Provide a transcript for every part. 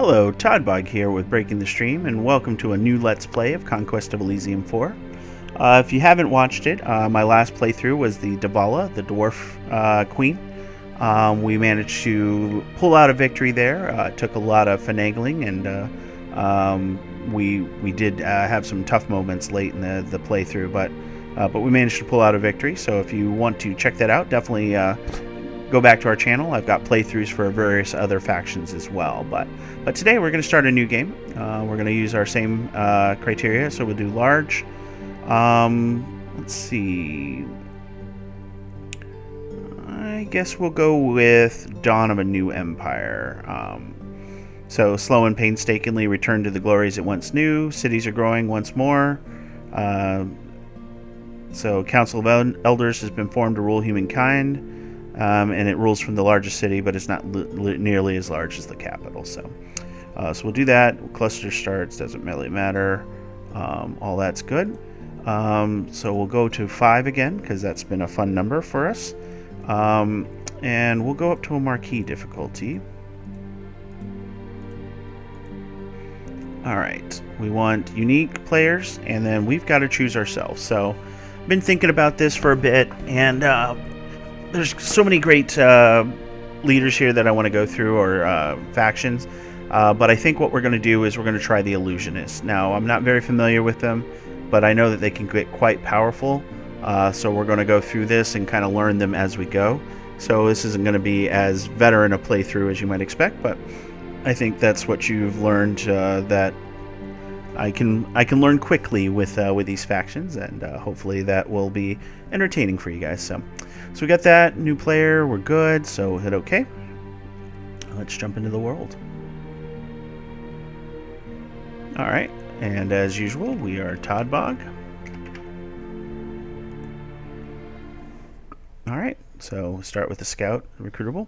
Hello, Toddbog here with Breaking the Stream, and welcome to a new Let's Play of Conquest of Elysium 4. If you haven't watched it, my last playthrough was the Davala, the Dwarf Queen. We managed to pull out a victory there. It took a lot of finagling, and we did have some tough moments late in the playthrough, but we managed to pull out a victory. So if you want to check that out, definitely go back to our channel. I've got playthroughs for various other factions as well. But today we're going to start a new game. We're going to use our same criteria. So we'll do large. Let's see. I guess we'll go with Dawn of a New Empire. So slow and painstakingly return to the glories it once knew. Cities are growing once more. So Council of Elders has been formed to rule humankind. And it rules from the largest city, but it's not nearly as large as the capital. So we'll do that. Cluster starts, doesn't really matter. All that's good. So we'll go to 5 again, because that's been a fun number for us. And we'll go up to a marquee difficulty. Alright, we want unique players, and then we've got to choose ourselves. So I've been thinking about this for a bit, and there's so many great leaders here that I want to go through, or factions. But I think what we're going to do is we're going to try the Illusionist. Now, I'm not very familiar with them, but I know that they can get quite powerful. So we're going to go through this and kind of learn them as we go. So this isn't going to be as veteran a playthrough as you might expect, but I think that's what you've learned, that I can learn quickly with these factions, and hopefully that will be entertaining for you guys. So we got that new player. We're good. So hit OK. Let's jump into the world. All right, and as usual, we are Toddbog. All right, so we'll start with the scout recruitable.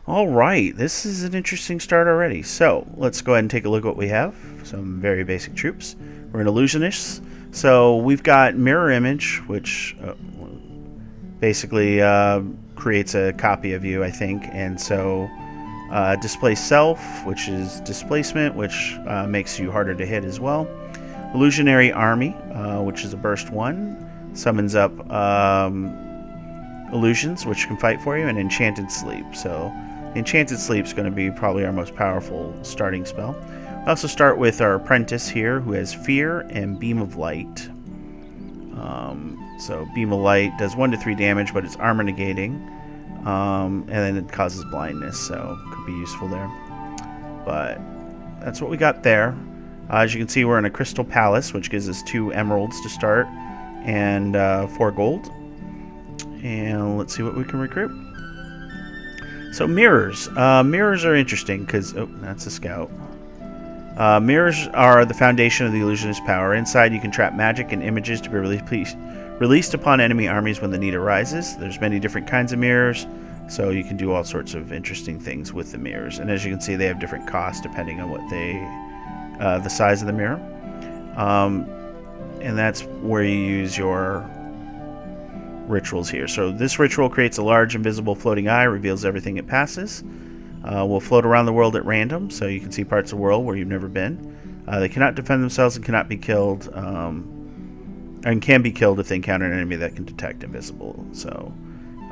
All right, this is an interesting start already. So let's go ahead and take a look at what we have. Some very basic troops. We're an Illusionist. So we've got mirror image, which basically creates a copy of you, I think. And so displace self, which is displacement, which makes you harder to hit as well. Illusionary army, which is a burst 1, summons up illusions, which can fight for you, and enchanted sleep. So enchanted sleep is going to be probably our most powerful starting spell. We also start with our apprentice here, who has fear and beam of light. So beam of light does 1 to 3 damage, but it's armor negating, and then it causes blindness, so could be useful there. But that's what we got there. As you can see, we're in a crystal palace, which gives us 2 emeralds to start and 4 gold. And let's see what we can recruit. So mirrors. Mirrors are interesting because... Oh, that's a scout. Mirrors are the foundation of the Illusionist power. Inside, you can trap magic and images to be released upon enemy armies when the need arises. There's many different kinds of mirrors, so you can do all sorts of interesting things with the mirrors. And as you can see, they have different costs depending on what the size of the mirror. And that's where you use your rituals here. So this ritual creates a large invisible floating eye, reveals everything it passes. Will float around the world at random, so you can see parts of the world where you've never been. They cannot defend themselves and cannot be killed, and can be killed if they encounter an enemy that can detect invisible. So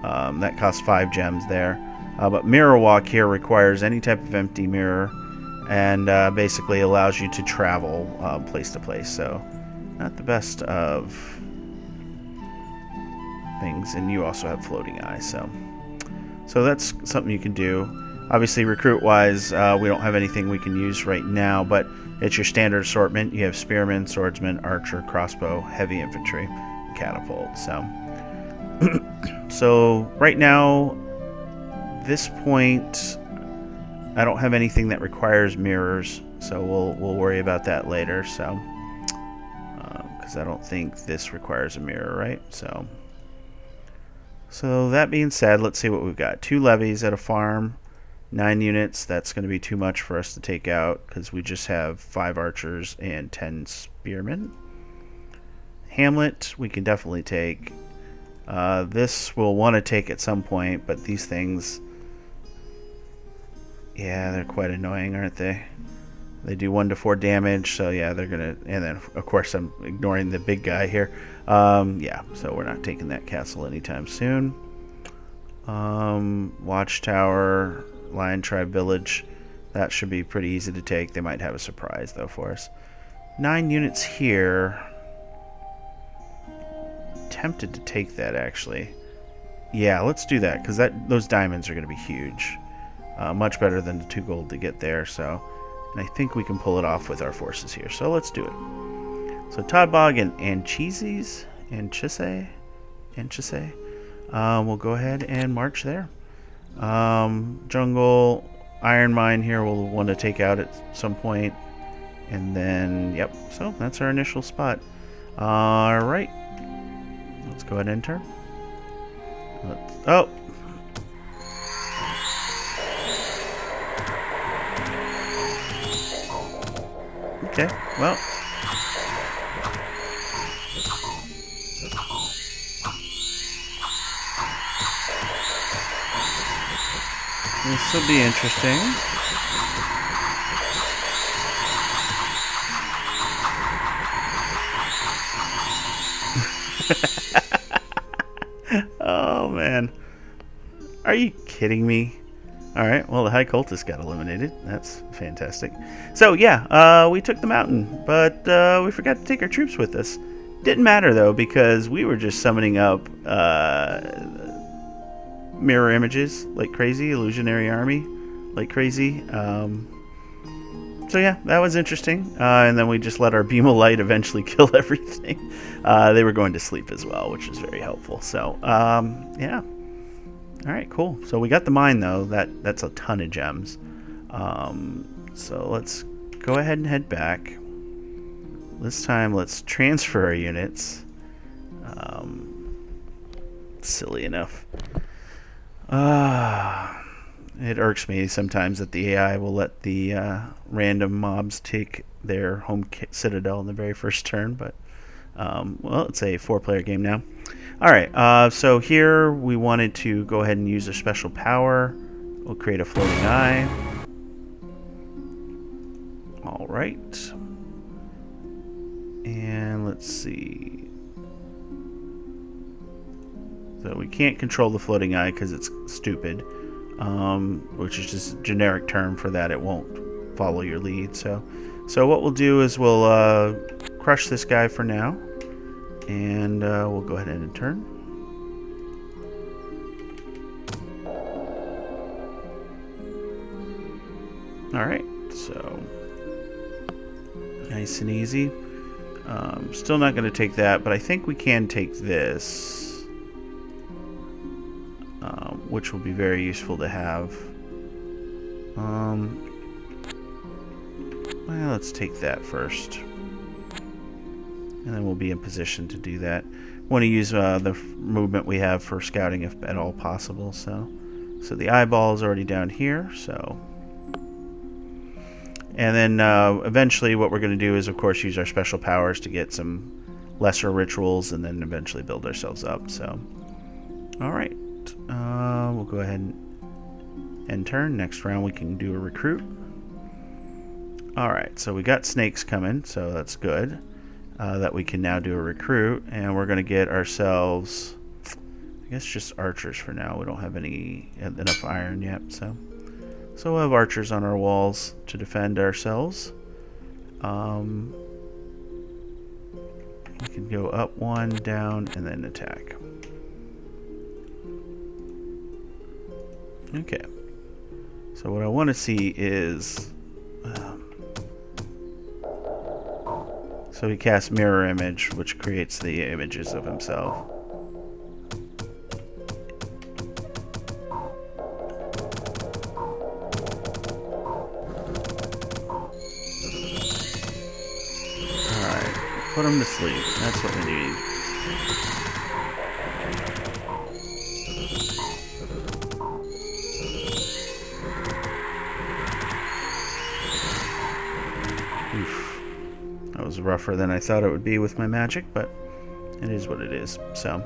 that costs 5 gems there. But mirror walk here requires any type of empty mirror, and basically allows you to travel place to place. So not the best of things, and you also have floating eyes, so that's something you can do. Obviously, recruit wise, we don't have anything we can use right now, but it's your standard assortment. You have spearman, swordsman, archer, crossbow, heavy infantry, and catapult. So right now, this point, I don't have anything that requires mirrors, so we'll worry about that later. So because I don't think this requires a mirror, right? So that being said, let's see what we've got. 2 levies at a farm, 9 units. That's going to be too much for us to take out because we just have 5 archers and 10 spearmen. Hamlet, we can definitely take. This we'll want to take at some point, but these things Yeah, they're quite annoying, aren't they? They do 1 to 4 damage, so yeah, they're gonna. And then, of course, I'm ignoring the big guy here. Yeah, so we're not taking that castle anytime soon. Watchtower, Lion Tribe Village. That should be pretty easy to take. They might have a surprise, though, for us. 9 units here. Tempted to take that, actually. Yeah, let's do that, because those diamonds are going to be huge. Much better than the 2 gold to get there, so... And I think we can pull it off with our forces here, so let's do it. So Todbog and Anchises, we'll go ahead and march there. Jungle, Iron Mine here we'll want to take out at some point. And then, yep, so that's our initial spot. Alright. Let's go ahead and enter. Oh! Okay, well. This will be interesting. Oh, man. Are you kidding me? Alright, well, the High Cultist got eliminated. That's fantastic. So, yeah, we took the mountain, but we forgot to take our troops with us. Didn't matter, though, because we were just summoning up mirror images like crazy, illusionary army like crazy. So, yeah, that was interesting. And then we just let our beam of light eventually kill everything. They were going to sleep as well, which was very helpful. So, yeah. All right, cool. So we got the mine, though. That's a ton of gems. So let's go ahead and head back. This time, let's transfer our units. Silly enough. It irks me sometimes that the AI will let the random mobs take their home citadel in the very first turn. But, well, it's a 4-player game now. Alright, so here we wanted to go ahead and use a special power. We'll create a floating eye. Alright. And let's see. So we can't control the floating eye because it's stupid. Which is just a generic term for that. It won't follow your lead. So what we'll do is we'll crush this guy for now. And we'll go ahead and turn. Alright, so nice and easy. Still not going to take that, but I think we can take this, which will be very useful to have. Well, let's take that first. And then we'll be in position to do that. Want to use the movement we have for scouting if at all possible. So the eyeball is already down here. So, and then eventually what we're going to do is, of course, use our special powers to get some lesser rituals, and then eventually build ourselves up. So, all right, we'll go ahead and end turn. Next round we can do a recruit. All right, so we got snakes coming, so that's good. That we can now do a recruit, and we're going to get ourselves, I guess, just archers for now. We don't have enough iron yet, so we'll have archers on our walls to defend ourselves. We can go up 1, down, and then attack. Okay. So what I want to see is... so he casts Mirror Image, which creates the images of himself. Alright, put him to sleep. That's what we need. Oof. That was rougher than I thought it would be with my magic, but it is what it is. So,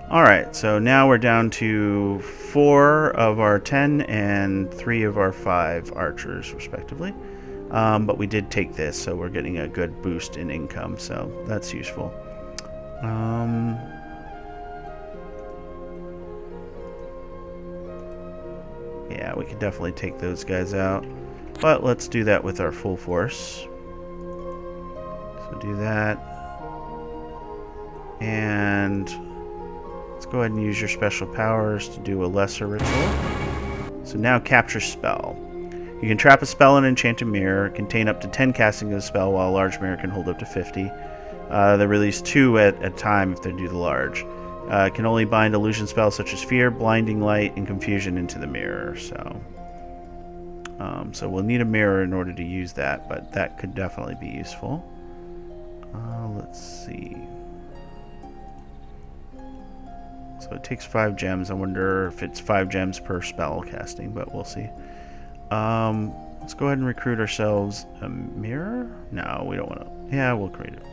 Alright, so now we're down to 4 of our 10 and 3 of our 5 archers, respectively. But we did take this, so we're getting a good boost in income, so that's useful. Yeah, we could definitely take those guys out. But let's do that with our full force. So do that. And let's go ahead and use your special powers to do a lesser ritual. So now capture spell. You can trap a spell in an enchanted mirror, contain up to 10 casting of the spell, while a large mirror can hold up to 50. They release 2 at a time if they do the large. Can only bind illusion spells such as fear, blinding light, and confusion into the mirror. So we'll need a mirror in order to use that, but that could definitely be useful. Let's see. So it takes 5 gems. I wonder if it's 5 gems per spell casting, but we'll see. Let's go ahead and recruit ourselves a mirror. No, we don't want to. Yeah, we'll create it.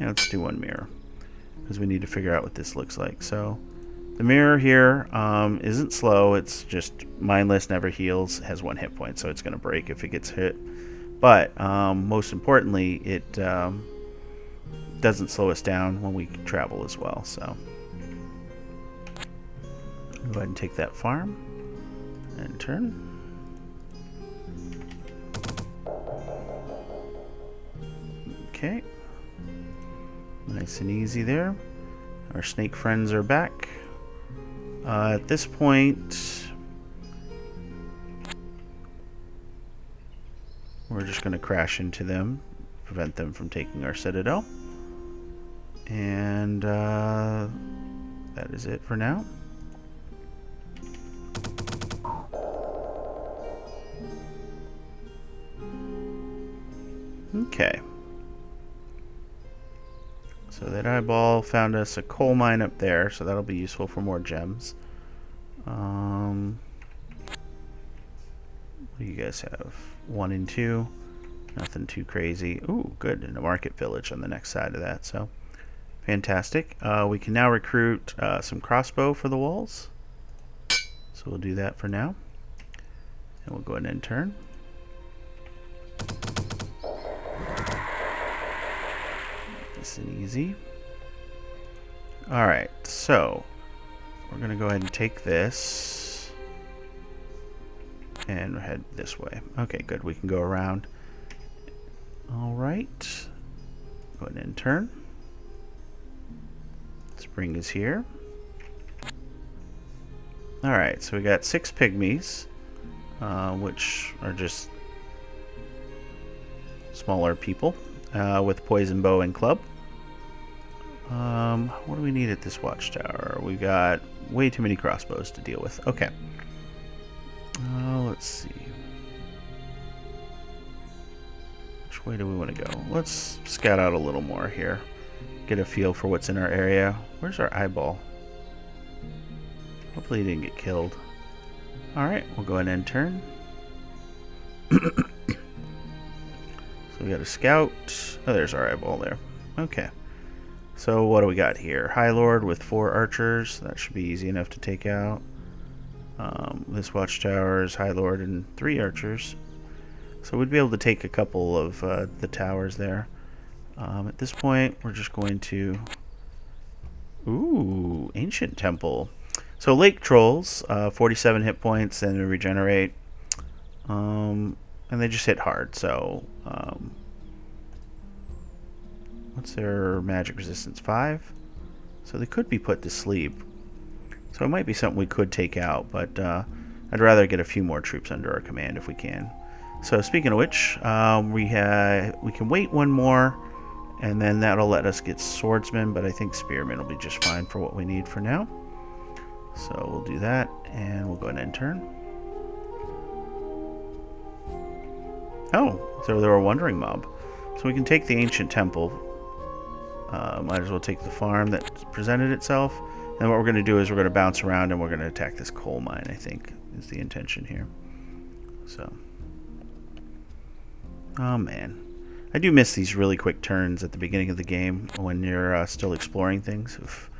Yeah, let's do 1 mirror because we need to figure out what this looks like. So the mirror here isn't slow. It's just mindless, never heals, has 1 hit point, so it's going to break if it gets hit. But most importantly, it doesn't slow us down when we travel as well. So go ahead and take that farm and turn. Okay. Nice and easy there. Our snake friends are back. At this point, we're just going to crash into them, prevent them from taking our citadel. And that is it for now. Okay. So that eyeball found us a coal mine up there, so that'll be useful for more gems. What do you guys have? 1 and 2. Nothing too crazy. Ooh, good. And a market village on the next side of that, so fantastic. We can now recruit some crossbow for the walls. So we'll do that for now. And we'll go ahead and turn. Nice and easy. Alright, so we're going to go ahead and take this and head this way. Okay, good. We can go around. Alright. Go ahead and turn. Spring is here. Alright, so we got 6 pygmies, which are just smaller people with poison bow and club. What do we need at this watchtower? We got way too many crossbows to deal with. Okay. Let's see. Which way do we want to go? Let's scout out a little more here. Get a feel for what's in our area. Where's our eyeball? Hopefully he didn't get killed. Alright, we'll go ahead and turn. So we got a scout. Oh, there's our eyeball there. Okay. So what do we got here? High Lord with 4 archers. That should be easy enough to take out. This watchtower is High Lord and 3 archers. So we'd be able to take a couple of the towers there. At this point, we're just going to... Ooh, Ancient Temple. So Lake Trolls, 47 hit points and they regenerate. And they just hit hard, so... what's their magic resistance? 5? So they could be put to sleep. So it might be something we could take out, but I'd rather get a few more troops under our command if we can. So speaking of which, we can wait 1 more, and then that'll let us get swordsmen, but I think spearmen will be just fine for what we need for now. So we'll do that, and we'll go ahead and turn. Oh, so they were a wandering mob. So we can take the Ancient Temple. Might as well take the farm that presented itself. And what we're going to do is we're going to bounce around and we're going to attack this coal mine, I think, is the intention here. So. Oh, man. I do miss these really quick turns at the beginning of the game when you're still exploring things. Oof.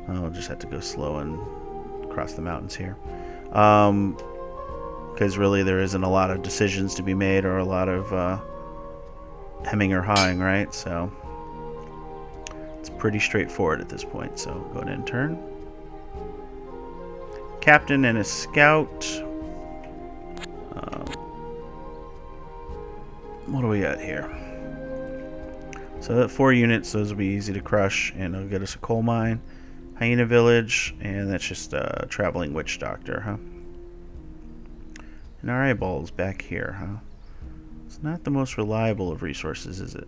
I'll just have to go slow and cross the mountains here. Because really there isn't a lot of decisions to be made or a lot of hemming or hawing, right? So it's pretty straightforward at this point. So go ahead and turn. Captain and a scout. What do we got here? So that 4 units, those will be easy to crush, and it'll get us a coal mine, hyena village, and that's just a traveling witch doctor, huh? And our eyeballs back here, huh? It's not the most reliable of resources, is it?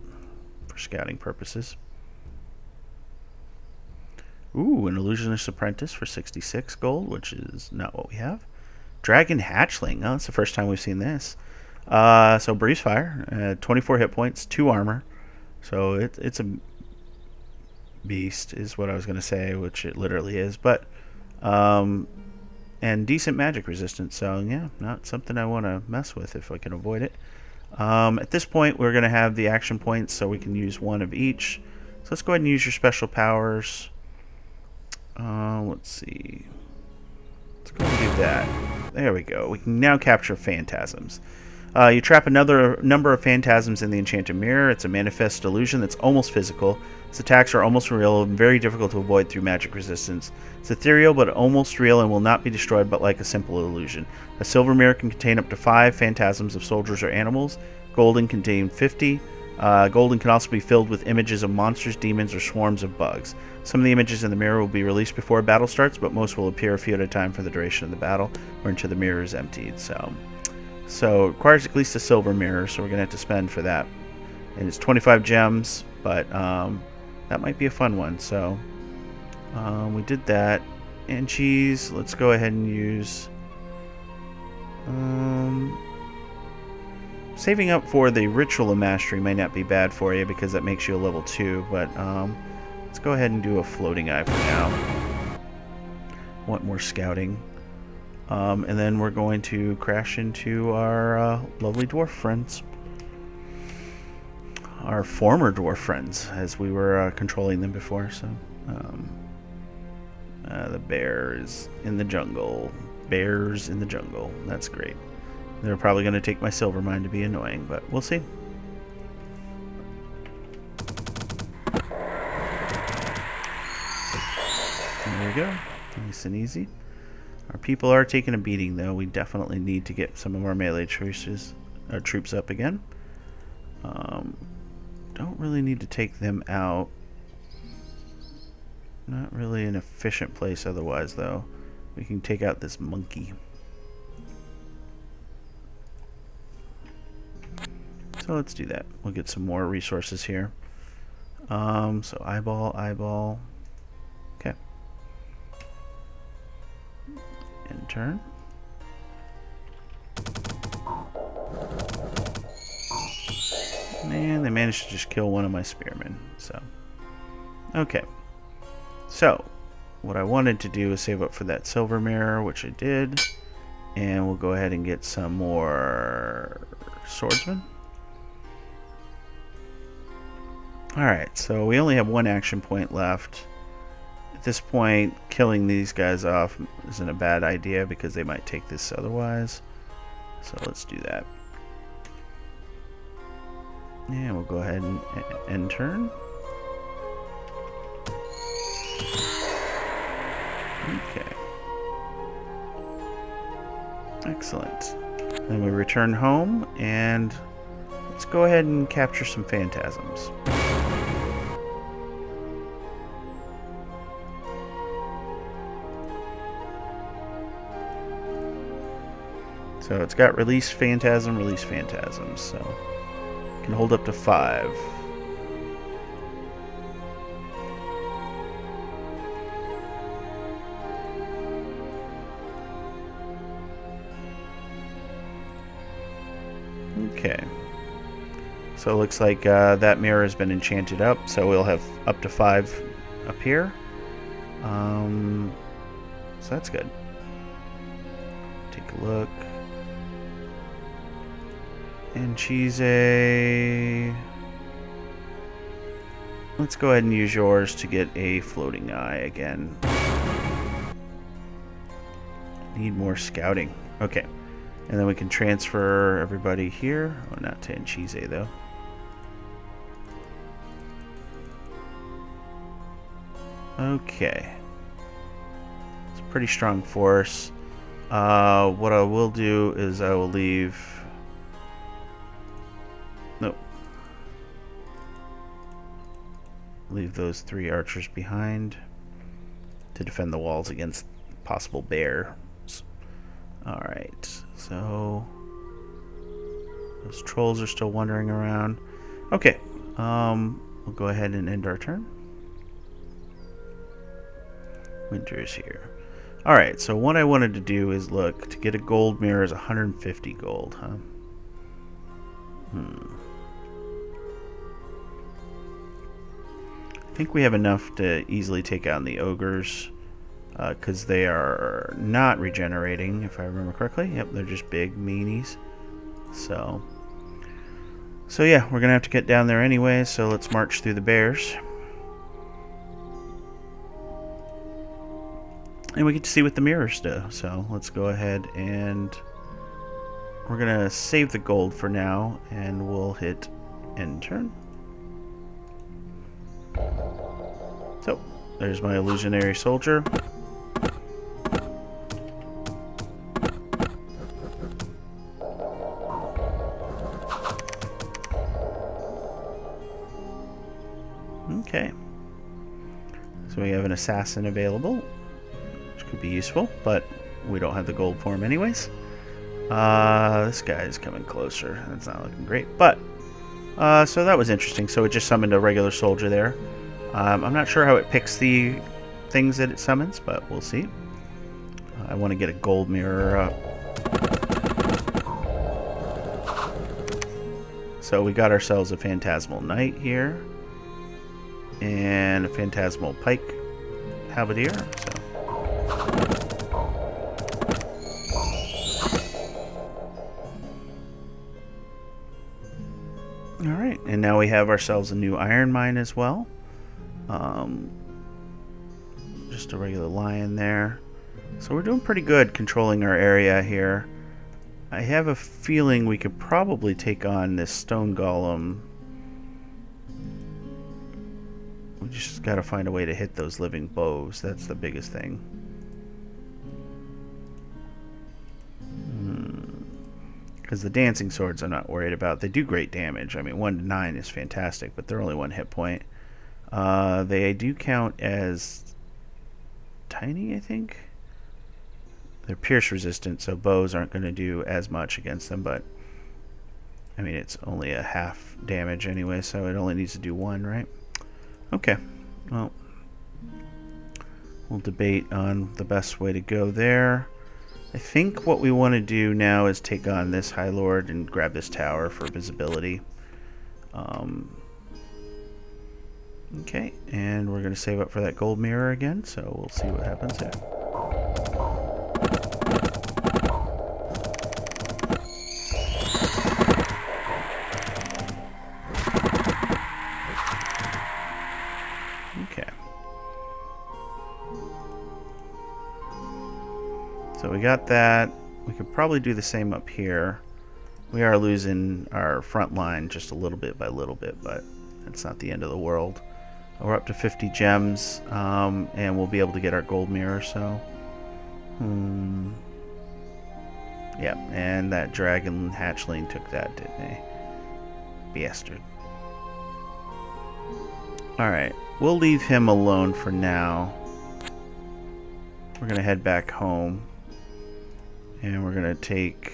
For scouting purposes. Ooh, an illusionist apprentice for 66 gold, which is not what we have. Dragon hatchling. Oh, that's the first time we've seen this. So breeze fire, 24 hit points, 2 armor. So it's a beast, is what I was going to say, which it literally is. But and decent magic resistance. So yeah, not something I want to mess with if I can avoid it. At this point, we're going to have the action points, so we can use 1 of each. So let's go ahead and use your special powers. Let's see. Let's go and do that. There we go. We can now capture phantasms. You trap another number of phantasms in the enchanted mirror. It's a manifest illusion that's almost physical. Its attacks are almost real and very difficult to avoid through magic resistance. It's ethereal but almost real and will not be destroyed but like a simple illusion. A silver mirror can contain up to 5 phantasms of soldiers or animals. Golden can contain 50. Golden can also be filled with images of monsters, demons, or swarms of bugs. Some of the images in the mirror will be released before battle starts, but most will appear a few at a time for the duration of the battle or until the mirror is emptied. So it requires at least a silver mirror, so we're going to have to spend for that. And it's 25 gems, but that might be a fun one. So we did that. And cheese, let's go ahead and use... saving up for the Ritual of Mastery may not be bad for you because that makes you a level 2, but let's go ahead and do a floating eye for now. Want more scouting. And then we're going to crash into our lovely dwarf friends. Our former dwarf friends, as we were controlling them before. So, the bear is in the jungle. Bears in the jungle. That's great. They're probably going to take my silver mine to be annoying, but we'll see. There we go. Nice and easy. Our people are taking a beating, though. We definitely need to get some of our melee troops up again. Don't really need to take them out. Not really an efficient place otherwise, though. We can take out this monkey. So let's do that. We'll get some more resources here. So eyeball. Okay. And turn. And they managed to just kill one of my spearmen. So, okay. So, what I wanted to do is save up for that silver mirror, which I did. And we'll go ahead and get some more swordsmen. Alright, so we only have 1 action point left. At this point, killing these guys off isn't a bad idea because they might take this otherwise. So let's do that. And we'll go ahead and end turn. Okay. Excellent. Then we return home and let's go ahead and capture some phantasms. So it's got release phantasm, so it can hold up to 5. Okay. So it looks like that mirror has been enchanted up, so we'll have up to 5 up here. So that's good. Take a look. And she's a let's go ahead and use yours to get a floating eye again. Need more scouting. Okay. And then we can transfer everybody here. Oh, not to Anchise, though. Okay. It's a pretty strong force. What I will do is I will leave... Nope. Leave those 3 archers behind to defend the walls against possible bears. Alright, so... those trolls are still wandering around. Okay, we'll go ahead and end our turn. Winter is here. Alright, so what I wanted to do is look, to get a gold mirror is 150 gold, huh? I think we have enough to easily take on the ogres, because they are not regenerating, if I remember correctly. Yep, they're just big meanies. So yeah, we're gonna have to get down there anyway, so let's march through the bears. And we get to see what the mirrors do. So let's go ahead and we're gonna save the gold for now, and we'll hit end turn. So there's my illusionary soldier. Okay. So we have an assassin available, which could be useful, but we don't have the gold for him anyways. This guy is coming closer. That's not looking great, but so that was interesting. So it just summoned a regular soldier there. I'm not sure how it picks the things that it summons, but we'll see. I want to get a gold mirror up. So we got ourselves a phantasmal knight here, and a phantasmal pike halberdier. Alright, and now we have ourselves a new iron mine as well. Just a regular lion there. So we're doing pretty good controlling our area here. I have a feeling we could probably take on this stone golem. We just gotta find a way to hit those living bows. That's the biggest thing. Because the dancing swords I'm not worried about. They do great damage. I mean, 1 to 9 is fantastic, but they're only 1 hit point. They do count as tiny, I think. They're pierce resistant, so bows aren't going to do as much against them, but I mean, it's only a half damage anyway, so it only needs to do 1, right? Okay, well, we'll debate on the best way to go there. I think what we want to do now is take on this High Lord and grab this tower for visibility. Okay, and we're going to save up for that gold mirror again, so we'll see what happens there. Okay. So we got that. We could probably do the same up here. We are losing our front line just a little bit by little bit, but it's not the end of the world. We're up to 50 gems, and we'll be able to get our gold mirror, so... Yep, and that dragon hatchling took that, didn't they? Bastard. Alright, we'll leave him alone for now. We're going to head back home. And we're going to take...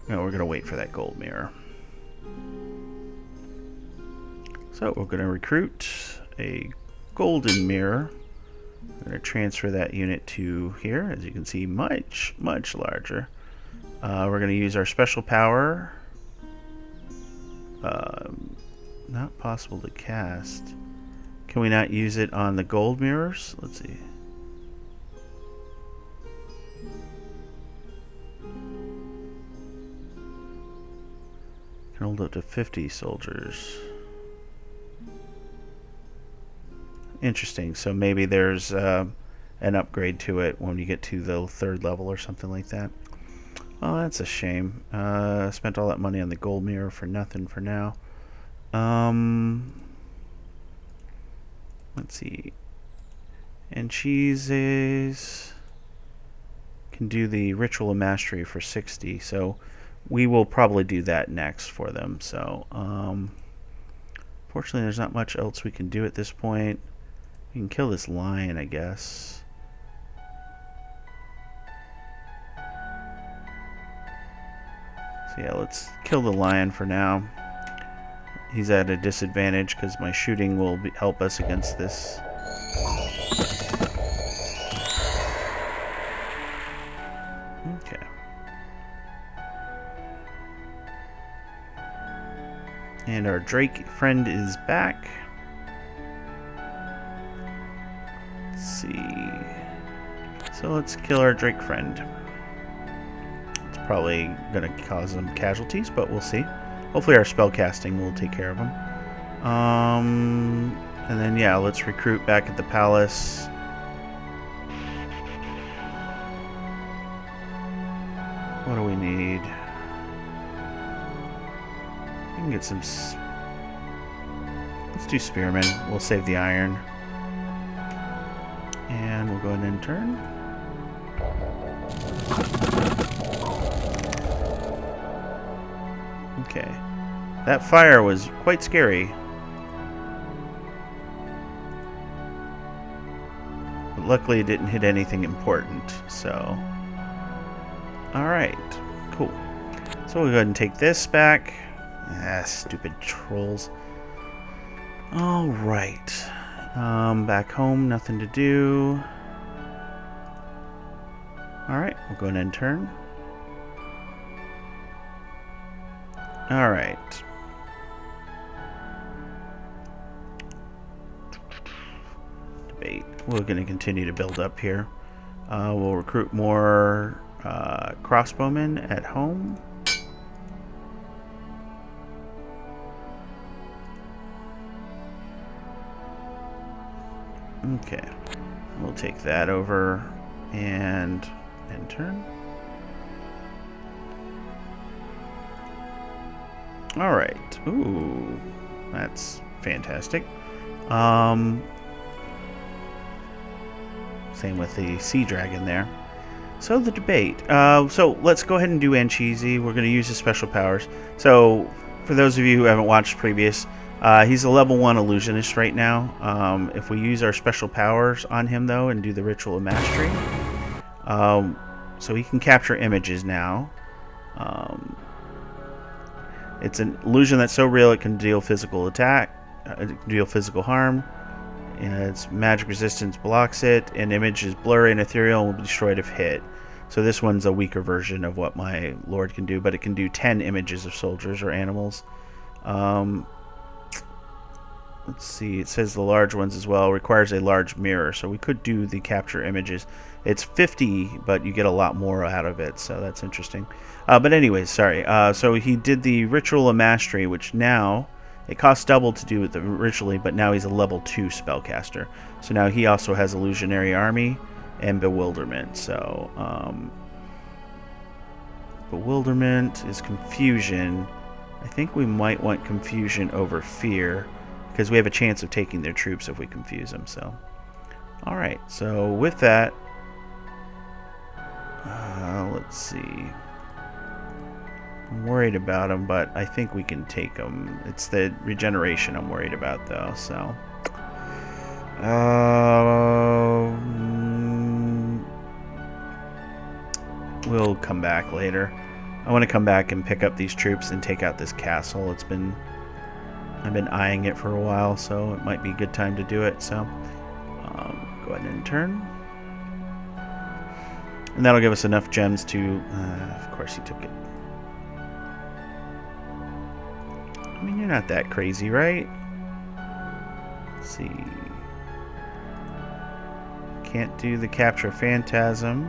No, we're going to wait for that gold mirror. So we're going to recruit a golden mirror. We're going to transfer that unit to here. As you can see, much, much larger. We're going to use our special power. Not possible to cast. Can we not use it on the gold mirrors? Let's see. Can hold up to 50 soldiers. Interesting. So maybe there's an upgrade to it when you get to the 3rd level or something like that. Oh, that's a shame. Spent all that money on the gold mirror for nothing for now. Let's see. And cheeses can do the ritual of mastery for 60, so we will probably do that next for them. So, fortunately, there's not much else we can do at this point. We can kill this lion, I guess. So yeah, let's kill the lion for now. He's at a disadvantage because my shooting will help us against this. Okay. And our Drake friend is back. Let's see. So let's kill our Drake friend. It's probably going to cause some casualties, but we'll see. Hopefully our spell casting will take care of him. And then, yeah, let's recruit back at the palace. What do we need? We can get some... Let's do spearmen. We'll save the iron. And we'll go ahead and turn. Okay. That fire was quite scary. But luckily it didn't hit anything important, so... Alright, cool. So we'll go ahead and take this back. Ah, stupid trolls. Alright. Back home, nothing to do. Alright, we'll go ahead and turn. Alright. Debate. We're going to continue to build up here. We'll recruit more crossbowmen at home. Okay. We'll take that over and turn. Alright. Ooh. That's fantastic. Same with the sea dragon there. So the debate. So let's go ahead and do Anchizi. We're going to use his special powers. So for those of you who haven't watched previous, he's a level 1 illusionist right now. If we use our special powers on him though and do the ritual of mastery, so he can capture images now. It's an illusion that's so real it can deal physical attack, deal physical harm. Its magic resistance blocks it, and image is blurry and ethereal and will be destroyed if hit. So this one's a weaker version of what my lord can do, but it can do 10 images of soldiers or animals. Let's see, it says the large ones as well. Requires a large mirror, so we could do the capture images. It's 50, but you get a lot more out of it, so that's interesting. But anyways, sorry. So he did the Ritual of Mastery, which now... It costs double to do it originally, but now he's a level 2 spellcaster. So now he also has Illusionary Army and Bewilderment. So, Bewilderment is Confusion. I think we might want Confusion over Fear, because we have a chance of taking their troops if we confuse them. So, alright, so with that, let's see. I'm worried about them, but I think we can take them. It's the regeneration I'm worried about, though, so... we'll come back later. I want to come back and pick up these troops and take out this castle. I've been eyeing it for a while, so it might be a good time to do it, so... go ahead and turn. And that'll give us enough gems to... of course he took it. I mean, you're not that crazy, right? Let's see. Can't do the Capture Phantasm.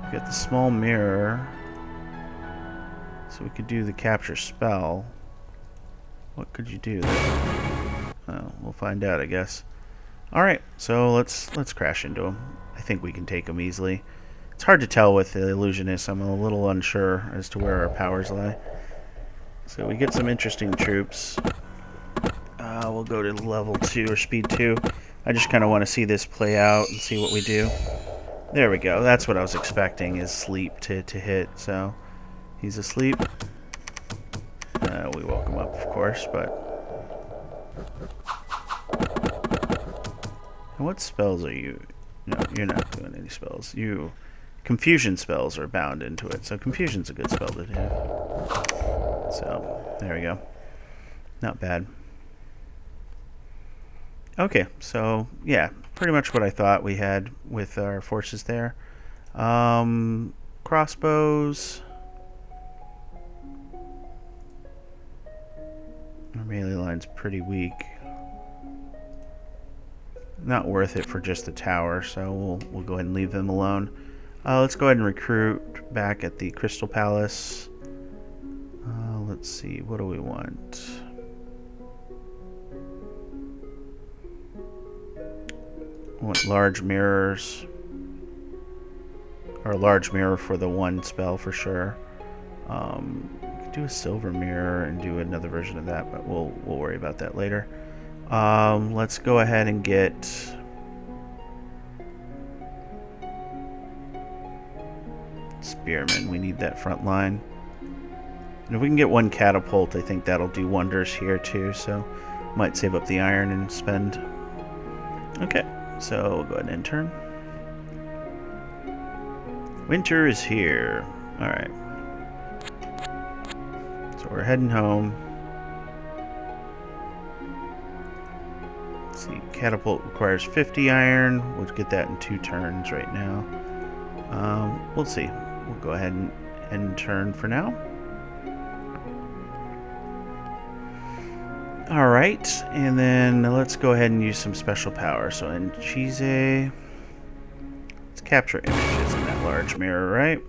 Get the small mirror. So we could do the capture spell. What could you do? Oh, we'll find out, I guess. Alright, so let's crash into him. I think we can take him easily. It's hard to tell with the Illusionist. I'm a little unsure as to where our powers lie. So we get some interesting troops. We'll go to level 2 or speed 2. I just kind of want to see this play out and see what we do. There we go. That's what I was expecting, is sleep to hit. So he's asleep. We woke him up, of course, but... And what spells are you... No, you're not doing any spells. Confusion spells are bound into it, so confusion's a good spell to do. So, there we go. Not bad. Okay, so, yeah, pretty much what I thought we had with our forces there. Crossbows. Our melee line's pretty weak. Not worth it for just the tower, so we'll go ahead and leave them alone. Let's go ahead and recruit back at the Crystal Palace. Let's see, what do we want? I want large mirrors. Or a large mirror for the one spell for sure. We could do a silver mirror and do another version of that, but we'll worry about that later. Let's go ahead and get... Spearmen. We need that front line. And if we can get one catapult, I think that'll do wonders here too, so might save up the iron and spend... Okay, so we'll go ahead and end turn. Winter is here. Alright. So we're heading home. Let's see, catapult requires 50 iron. We'll get that in 2 turns right now. We'll see. We'll go ahead and end turn for now. Alright, and then let's go ahead and use some special power. So in Cheese, let's capture images in that large mirror, right?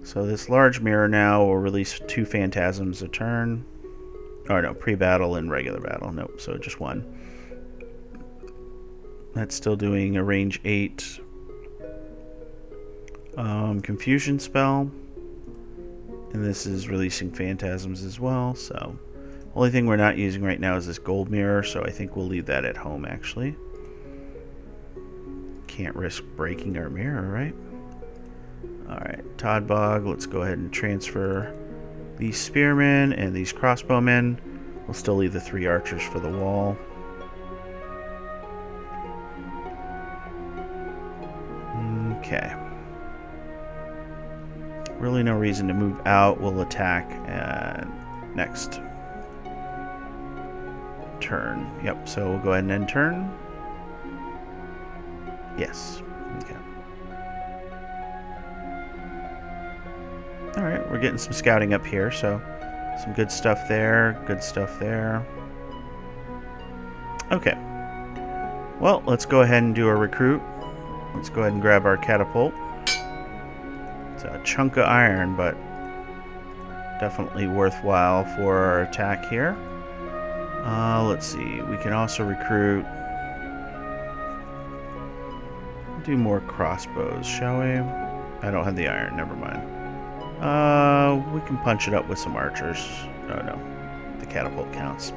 So this large mirror now will release 2 phantasms a turn. Or no, pre-battle and regular battle. Nope, so just 1. That's still doing a range 8 confusion spell. And this is releasing phantasms as well, so... Only thing we're not using right now is this gold mirror, so I think we'll leave that at home, actually. Can't risk breaking our mirror, right? Alright, Toddbog, let's go ahead and transfer these spearmen and these crossbowmen. We'll still leave the 3 archers for the wall. Okay. Really no reason to move out. We'll attack next turn. Yep, so we'll go ahead and end turn. Yes. Okay. Alright, we're getting some scouting up here, so some good stuff there, good stuff there. Okay. Well, let's go ahead and do a recruit. Let's go ahead and grab our catapult. It's a chunk of iron, but definitely worthwhile for our attack here. Let's see. We can also recruit. Do more crossbows, shall we? I don't have the iron. Never mind. We can punch it up with some archers. Oh no, the catapult counts.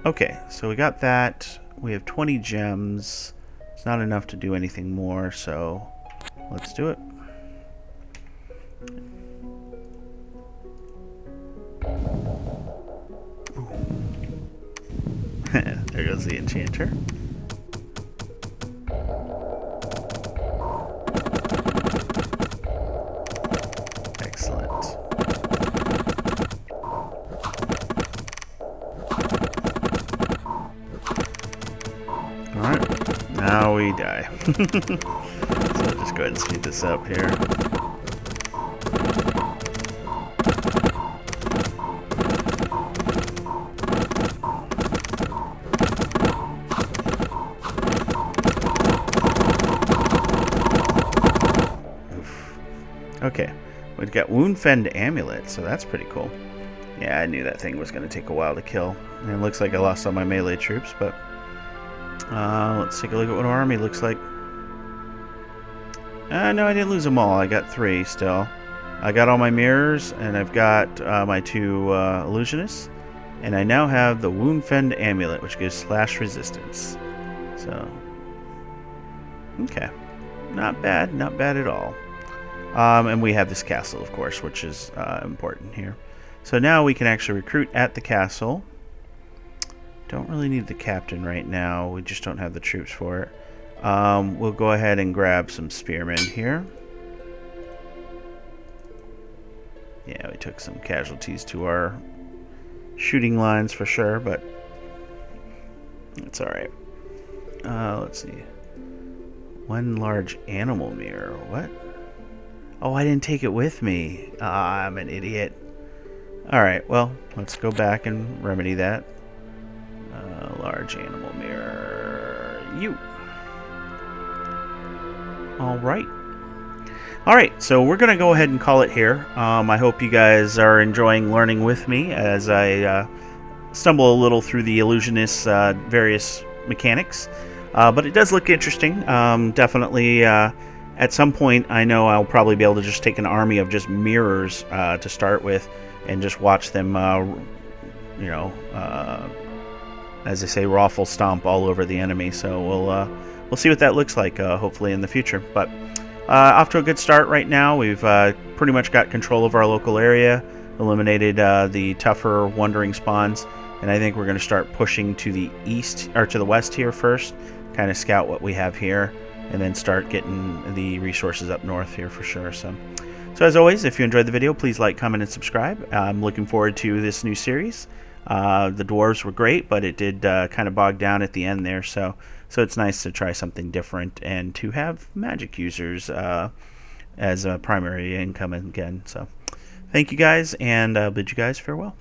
Okay, so we got that. We have 20 gems. It's not enough to do anything more, so let's do it. There goes the enchanter. Excellent. Alright, now we die. So just go ahead and speed this up here. Okay, We've got Woundfend Amulet, so that's pretty cool. Yeah, I knew that thing was going to take a while to kill. And it looks like I lost all my melee troops, but let's take a look at what our army looks like. No, I didn't lose them all. I got 3 still. I got all my mirrors, and I've got my 2 Illusionists. And I now have the Woundfend Amulet, which gives slash resistance. So, okay. Not bad at all. And we have this castle, of course, which is important here. So now we can actually recruit at the castle. Don't really need the captain right now. We just don't have the troops for it. We'll go ahead and grab some spearmen here. Yeah, we took some casualties to our shooting lines for sure, but it's alright. Let's see. 1 large animal mirror. What? Oh, I didn't take it with me. Ah, I'm an idiot. Alright, well, let's go back and remedy that. Large animal mirror. You. Alright. Alright, so we're going to go ahead and call it here. I hope you guys are enjoying learning with me as I stumble a little through the Illusionist's various mechanics. But it does look interesting. Definitely, at some point, I know I'll probably be able to just take an army of just mirrors to start with and just watch them, as they say, raffle stomp all over the enemy. So we'll see what that looks like, hopefully in the future. But off to a good start right now. We've pretty much got control of our local area, eliminated the tougher wandering spawns, and I think we're going to start pushing to the east or to the west here first, kind of scout what we have here, and then start getting the resources up north here for sure. So as always, if you enjoyed the video, please like, comment, and subscribe. I'm looking forward to this new series. The dwarves were great, but it did kind of bog down at the end there, so it's nice to try something different and to have magic users as a primary income again. So thank you guys, and bid you guys farewell.